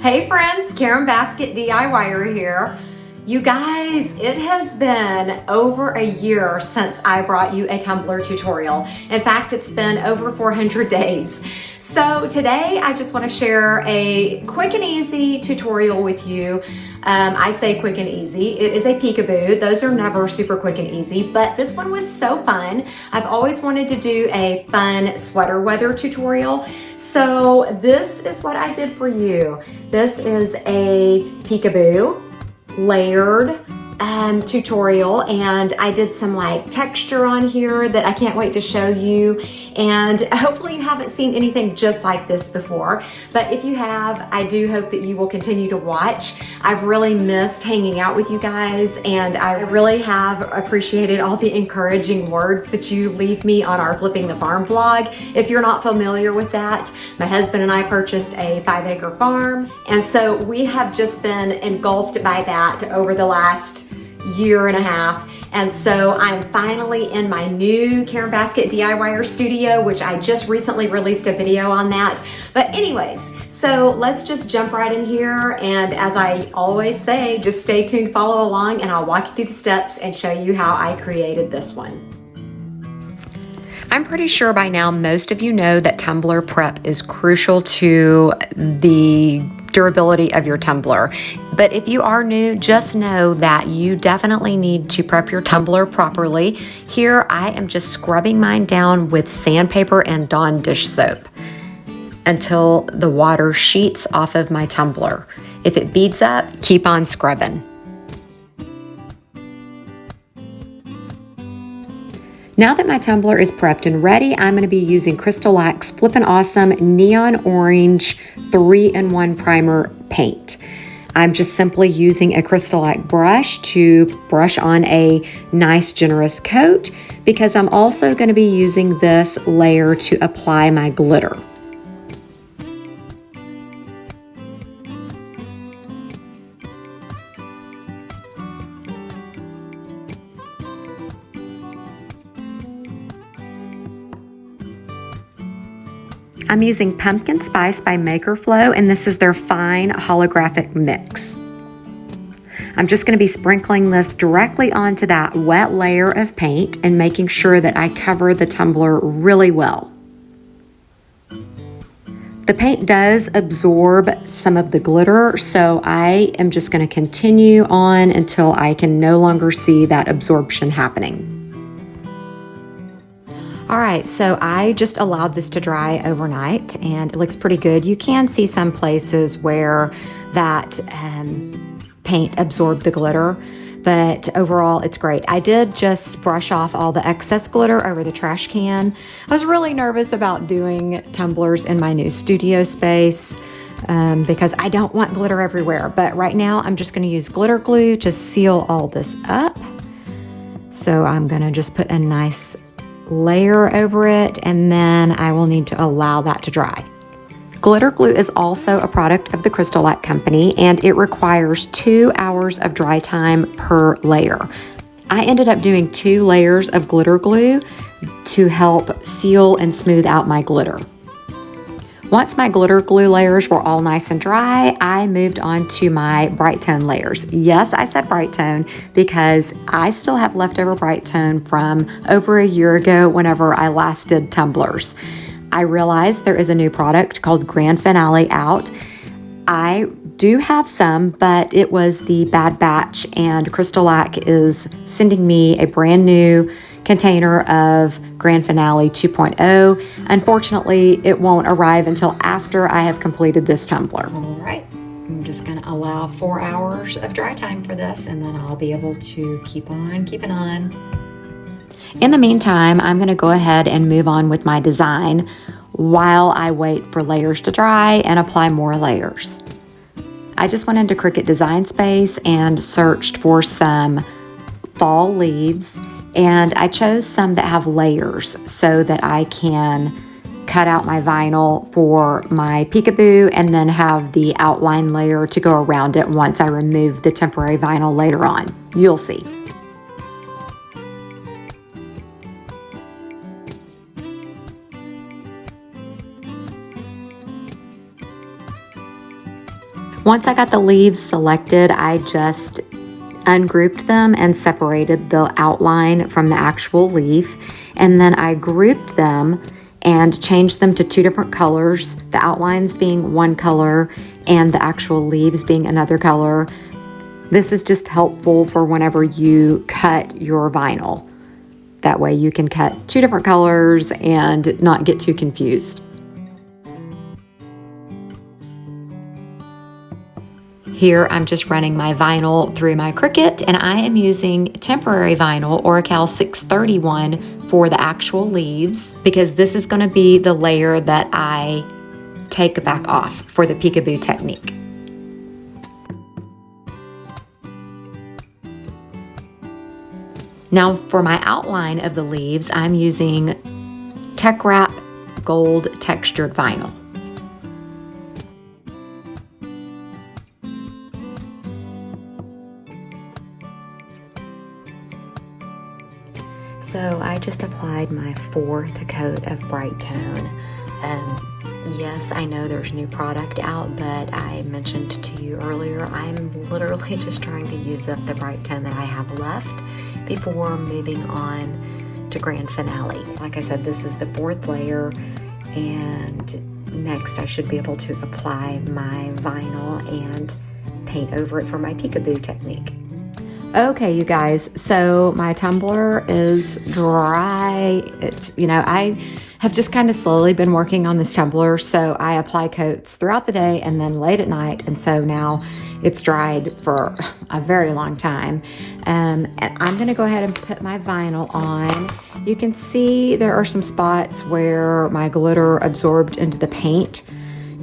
Hey friends, Karen Basket DIYer here. You guys, it has been over a year since I brought you a tumbler tutorial. In fact, it's been over 400 days. So today I just want to share a quick and easy tutorial with you. I say quick and easy. It is a peekaboo. Those are never super quick and easy, but this one was so fun. I've always wanted to do a fun sweater weather tutorial. So this is what I did for you. This is a peekaboo layered tutorial, and I did some like texture on here that I can't wait to show you, and hopefully you haven't seen anything just like this before, but if you have, I do hope that you will continue to watch. I've really missed hanging out with you guys, and I really have appreciated all the encouraging words that you leave me on our Flipping the Farm vlog. If you're not familiar with that, my husband and I purchased a 5-acre farm, and so we have just been engulfed by that over the last year and a half. And so I'm finally in my new Karen Basket DIYer studio, which I just recently released a video on that. But anyways, so let's just jump right in here. And as I always say, just stay tuned, follow along, and I'll walk you through the steps and show you how I created this one. I'm pretty sure by now most of you know that tumbler prep is crucial to the durability of your tumbler. But if you are new, just know that you definitely need to prep your tumbler properly. Here I am just scrubbing mine down with sandpaper and Dawn dish soap until the water sheets off of my tumbler. If it beads up, keep on scrubbing. Now that my tumbler is prepped and ready, I'm going to be using CRYSTALAC's Flippin' Awesome Neon Orange 3-in-1 Primer Paint. I'm just simply using a CRYSTALAC brush to brush on a nice generous coat, because I'm also going to be using this layer to apply my glitter. I'm using Pumpkin Spice by Maker Flow, and this is their fine holographic mix. I'm just going to be sprinkling this directly onto that wet layer of paint and making sure that I cover the tumbler really well. The paint does absorb some of the glitter, so I am just going to continue on until I can no longer see that absorption happening. All right, so I just allowed this to dry overnight and it looks pretty good. You can see some places where that paint absorbed the glitter, but overall it's great. I did just brush off all the excess glitter over the trash can. I was really nervous about doing tumblers in my new studio space because I don't want glitter everywhere, but right now I'm just gonna use glitter glue to seal all this up. So I'm gonna just put a nice layer over it, and then I will need to allow that to dry. Glitter glue is also a product of the CRYSTALAC company, and it requires 2 hours of dry time per layer. I ended up doing 2 layers of glitter glue to help seal and smooth out my glitter. Once my glitter glue layers were all nice and dry, I moved on to my Brite Tone layers. Yes, I said Brite Tone because I still have leftover Brite Tone from over a year ago whenever I last did tumblers. I realized there is a new product called Grand Finale out. I do have some, but it was the bad batch, and CRYSTALAC is sending me a brand new container of Grand Finale 2.0. Unfortunately, it won't arrive until after I have completed this tumbler. All right, I'm just gonna allow 4 hours of dry time for this, and then I'll be able to keep on keeping on. In the meantime, I'm gonna go ahead and move on with my design while I wait for layers to dry and apply more layers. I just went into Cricut Design Space and searched for some fall leaves, and I chose some that have layers so that I can cut out my vinyl for my peekaboo and then have the outline layer to go around it once I remove the temporary vinyl later on. You'll see. Once I got the leaves selected, I just ungrouped them and separated the outline from the actual leaf. And then I grouped them and changed them to 2 different colors, the outlines being one color and the actual leaves being another color. This is just helpful for whenever you cut your vinyl. That way you can cut 2 different colors and not get too confused. Here I'm just running my vinyl through my Cricut, and I am using temporary vinyl Oracal 631 for the actual leaves because this is going to be the layer that I take back off for the peekaboo technique. Now for my outline of the leaves, I'm using Tech Wrap Gold Textured Vinyl. So I just applied my 4th coat of Bright Tone. Yes, I know there's new product out, but I mentioned to you earlier, I'm literally just trying to use up the Bright Tone that I have left before moving on to Grand Finale. Like I said, this is the 4th layer, and next I should be able to apply my vinyl and paint over it for my peekaboo technique. Okay, you guys, so my tumbler is dry. I have just kind of slowly been working on this tumbler, so I apply coats throughout the day and then late at night, and so now it's dried for a very long time. And I'm gonna go ahead and put my vinyl on. You can see there are some spots where my glitter absorbed into the paint,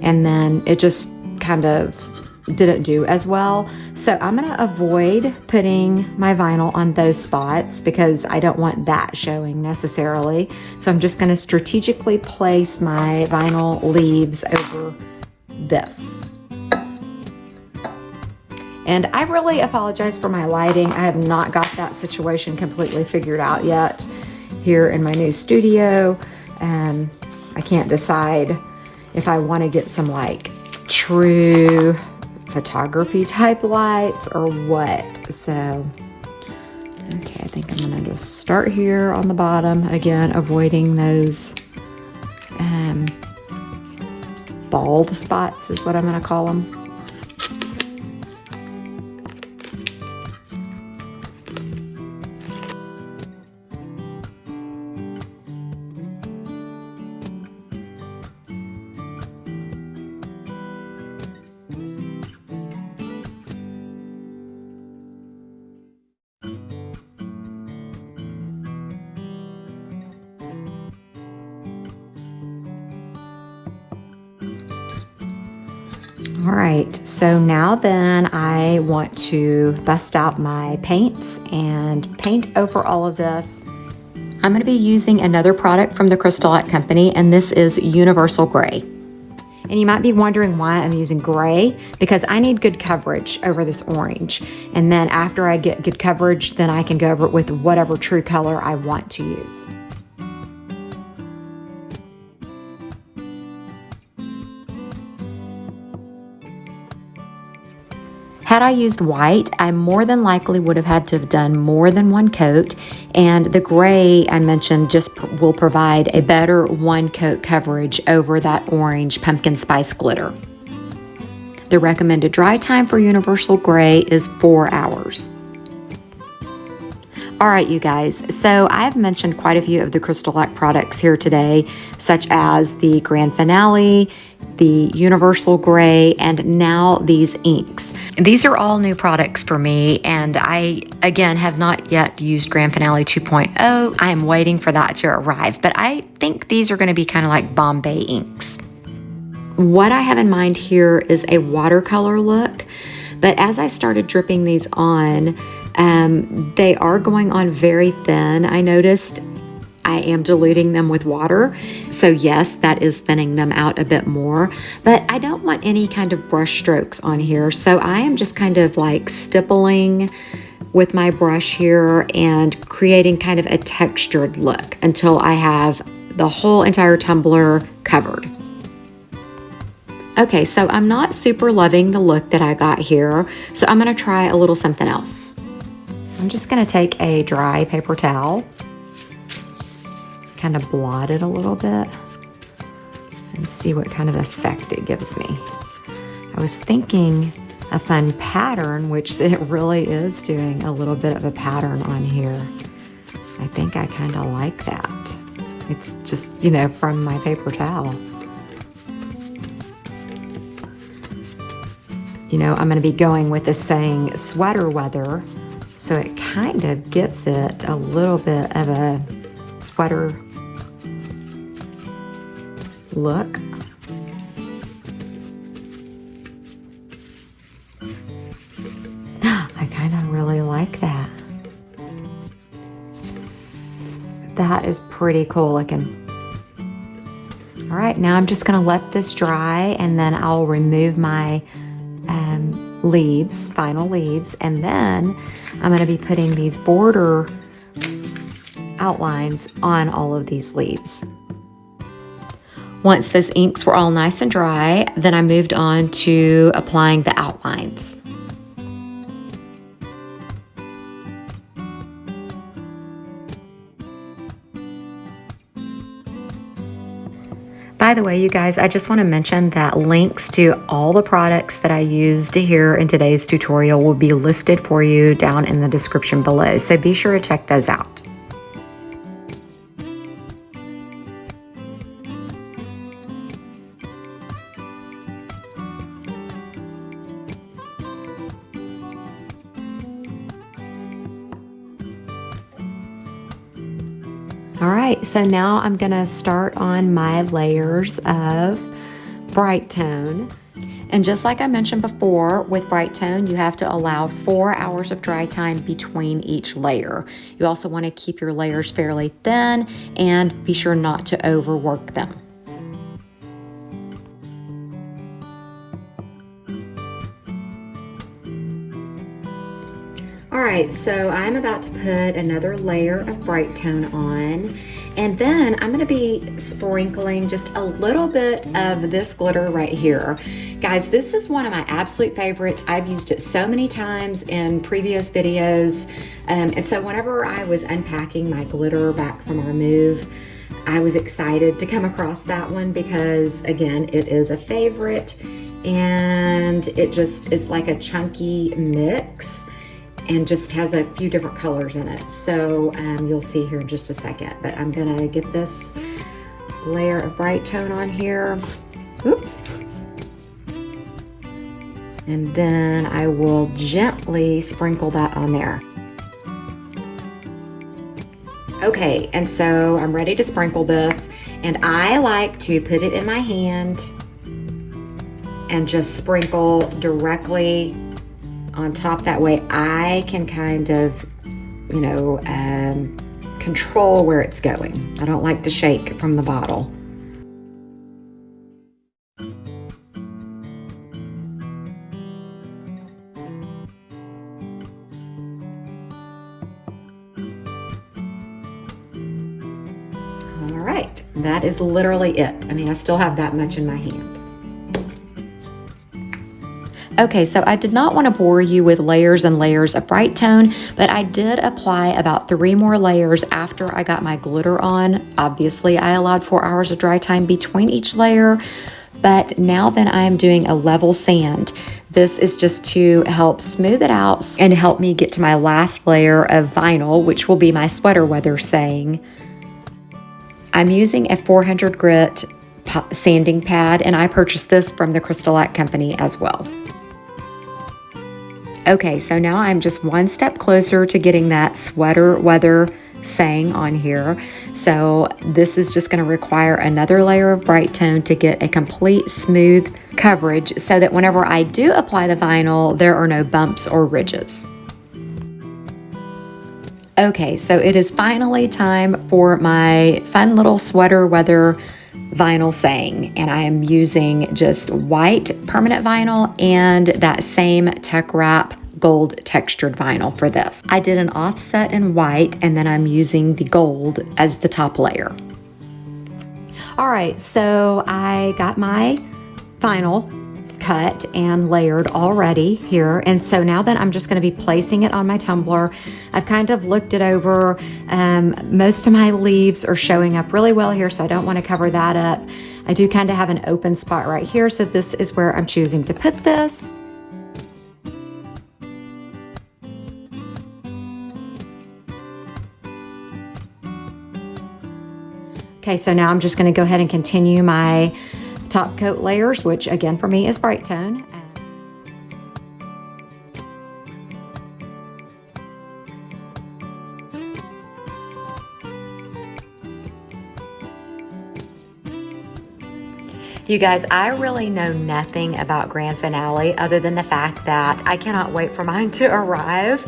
and then it just kind of didn't do as well. So I'm gonna avoid putting my vinyl on those spots because I don't want that showing necessarily. So I'm just gonna strategically place my vinyl leaves over this. And I really apologize for my lighting. I have not got that situation completely figured out yet here in my new studio. I can't decide if I want to get some like true photography type lights or what. So okay, I think I'm gonna just start here on the bottom again, avoiding those bald spots is what I'm gonna call them. All right, so now then I want to bust out my paints and paint over all of this. I'm going to be using another product from the CRYSTALAC company, and this is Universal Gray. And you might be wondering why I'm using gray, because I need good coverage over this orange. And then after I get good coverage, then I can go over it with whatever true color I want to use. Had I used white, I more than likely would have had to have done more than one coat, and the gray I mentioned just will provide a better one coat coverage over that orange pumpkin spice glitter. The recommended dry time for Universal Gray is 4 hours. All right, you guys, so I've mentioned quite a few of the CRYSTALAC products here today, such as the Grand Finale, the Universal Gray, and now these inks. These are all new products for me, and I, again, have not yet used Grand Finale 2.0. I am waiting for that to arrive, but I think these are going to be kind of like Bombay inks. What I have in mind here is a watercolor look, but as I started dripping these on, they are going on very thin. I noticed I am diluting them with water. So yes, that is thinning them out a bit more, but I don't want any kind of brush strokes on here. So I am just kind of like stippling with my brush here and creating kind of a textured look until I have the whole entire tumbler covered. Okay, so I'm not super loving the look that I got here, so I'm gonna try a little something else. I'm just gonna take a dry paper towel, kind of blot it a little bit, and see what kind of effect it gives me. I was thinking a fun pattern, which it really is doing a little bit of a pattern on here. I think I kind of like that. It's just, you know, from my paper towel. You know, I'm going to be going with the saying sweater weather, so it kind of gives it a little bit of a sweater look. I kind of really like that. That is pretty cool looking. All right, now I'm just going to let this dry, and then I'll remove my leaves, final leaves, and then I'm going to be putting these border outlines on all of these leaves. Once those inks were all nice and dry, then I moved on to applying the outlines. By the way, you guys, I just want to mention that links to all the products that I used here in today's tutorial will be listed for you down in the description below, so be sure to check those out. All right, so now I'm gonna start on my layers of Brite Tone. And just like I mentioned before, with Brite Tone, you have to allow 4 hours of dry time between each layer. You also wanna keep your layers fairly thin and be sure not to overwork them. All right, so I'm about to put another layer of Brite Tone on, and then I'm gonna be sprinkling just a little bit of this glitter right here. Guys, this is one of my absolute favorites. I've used it so many times in previous videos, and so whenever I was unpacking my glitter back from our move, I was excited to come across that one because, again, it is a favorite, and it just is like a chunky mix and just has a few different colors in it. So you'll see here in just a second, but I'm gonna get this layer of Brite Tone on here. Oops. And then I will gently sprinkle that on there. Okay, and so I'm ready to sprinkle this, and I like to put it in my hand and just sprinkle directly on top. That way I can kind of, you know, control where it's going. I don't like to shake from the bottle. All right, that is literally it. I mean, I still have that much in my hand. Okay, so I did not want to bore you with layers and layers of Brite Tone, but I did apply about 3 more layers after I got my glitter on. Obviously, I allowed 4 hours of dry time between each layer, but now that I am doing a level sand, this is just to help smooth it out and help me get to my last layer of vinyl, which will be my sweater weather saying. I'm using a 400 grit sanding pad, and I purchased this from the CRYSTALAC company as well. Okay, so now I'm just one step closer to getting that sweater weather saying on here. So this is just gonna require another layer of Brite Tone to get a complete smooth coverage so that whenever I do apply the vinyl, there are no bumps or ridges. Okay, so it is finally time for my fun little sweater weather vinyl saying, and I am using just white permanent vinyl and that same Tech Wrap gold textured vinyl for this. I did an offset in white, and then I'm using the gold as the top layer. All right, so I got my final cut and layered already here. And so now that I'm just going to be placing it on my tumbler, I've kind of looked it over. Most of my leaves are showing up really well here, so I don't want to cover that up. I do kind of have an open spot right here, so this is where I'm choosing to put this. Okay, so now I'm just going to go ahead and continue my top coat layers, which again for me is Bright Tone. You guys, I really know nothing about Grand Finale other than the fact that I cannot wait for mine to arrive.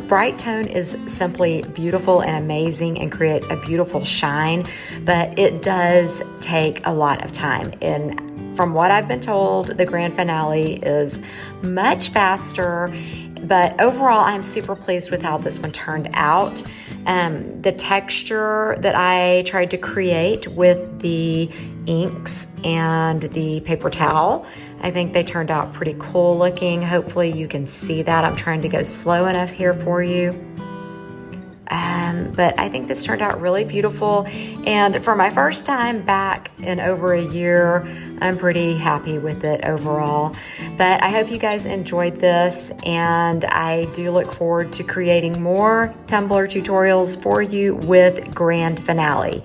Bright Tone is simply beautiful and amazing and creates a beautiful shine, but it does take a lot of time. And from what I've been told, the Grand Finale is much faster, but overall I'm super pleased with how this one turned out. The texture that I tried to create with the inks and the paper towel, I think they turned out pretty cool looking. Hopefully you can see that. I'm trying to go slow enough here for you. But I think this turned out really beautiful. And for my first time back in over a year, I'm pretty happy with it overall. But I hope you guys enjoyed this, and I do look forward to creating more Tumbler tutorials for you with Grand Finale.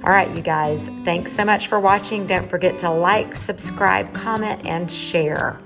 All right, you guys, thanks so much for watching. Don't forget to like, subscribe, comment, and share.